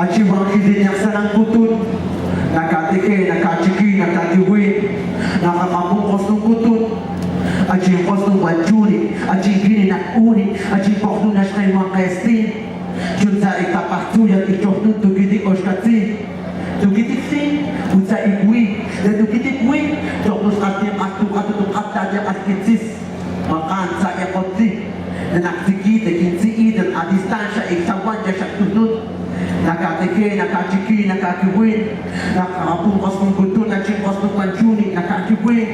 Achiwang hidinyak sa ng putut, nakatike, nakachiki, nakatiwi, nakamamukos ng putut, achipos ng banjuri, achigini na uni, achipok ng nashnay mga kaestin, yun sa ikapaktuyan, ichok ng tugiti oshkatsin, tugiti sin, unsa igwi, na tugiti gwi, tokus ating atu katadya at kitsis, makan sa ekotsi, na naksikite, kinsiid, at adistansya, iksawan niya siya tunod, nakatike, nakachiki, nakakiwin, nakapungkos ng gutun, achipos ng banjuri, nakakiwin,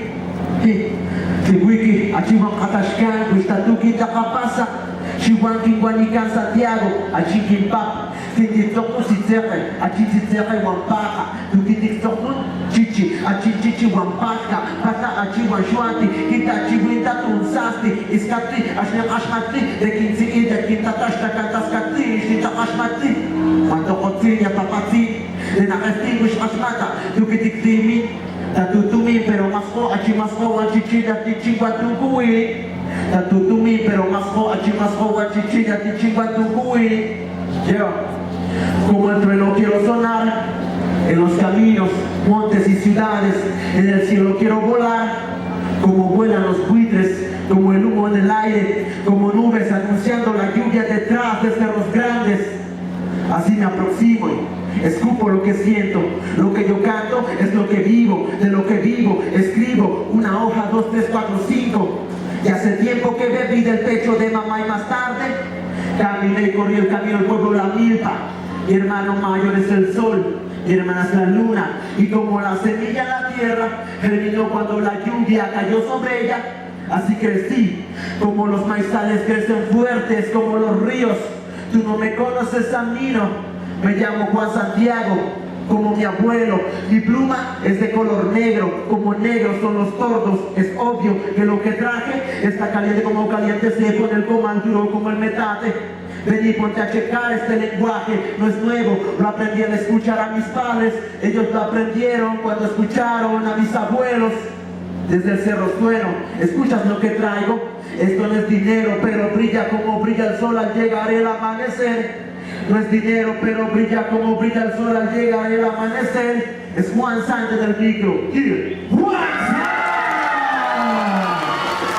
Tiwiki, achiwang katashkan, gustatuki takapasa, chiwang kingwanikan Santiago, achikimpap, tinitok si Tere, achichitere wampaka, tukitiktok nun, chichi, achichichi wampaka, pata achiwang shwanti, kita chiwinta tunsasti, iskati, ashnyang ashmati, dekinsi ida, kintatash takantaskati, ishita ashmati, mandokotsi, yapapati, denakastinguish ashmata, tukitiktimi, Tatutumi pero masko achimasko wachichida tichingwa tukui. Tatutumi pero masko achimasko wachichida tichingwa tukui. Yo, como el trueno quiero sonar en los caminos, montes y ciudades, en el cielo quiero volar, como vuelan los buitres, como el humo en el aire, como nubes anunciando la lluvia detrás de cerros grandes. Así me aproximo y escupo lo que siento, lo que yo canto es lo que vivo, de lo que vivo escribo una hoja, 2, 3, 4, 5. Y hace tiempo que bebí del pecho de mamá y más tarde caminé y corrí el camino del pueblo la milpa. Mi hermano mayor es el sol, mi hermana es la luna, y como la semilla en la tierra germinó cuando la lluvia cayó sobre ella, así crecí, como los maizales crecen fuertes como los ríos. Tú no me conoces a mí, no. Me llamo Juan Santiago, como mi abuelo. Mi pluma es de color negro, como negros son los tordos. Es obvio que lo que traje está caliente como caliente seco en el comal duro como el metate. Vení, ponte a checar este lenguaje, no es nuevo, lo aprendí al escuchar a mis padres. Ellos lo aprendieron cuando escucharon a mis abuelos. Desde el Cerro Sueno, ¿escuchas lo que traigo? Esto no es dinero, pero brilla como brilla el sol al llegar el amanecer. No es dinero, pero brilla como brilla el sol al llegar el amanecer. Es Juan Sánchez del micro.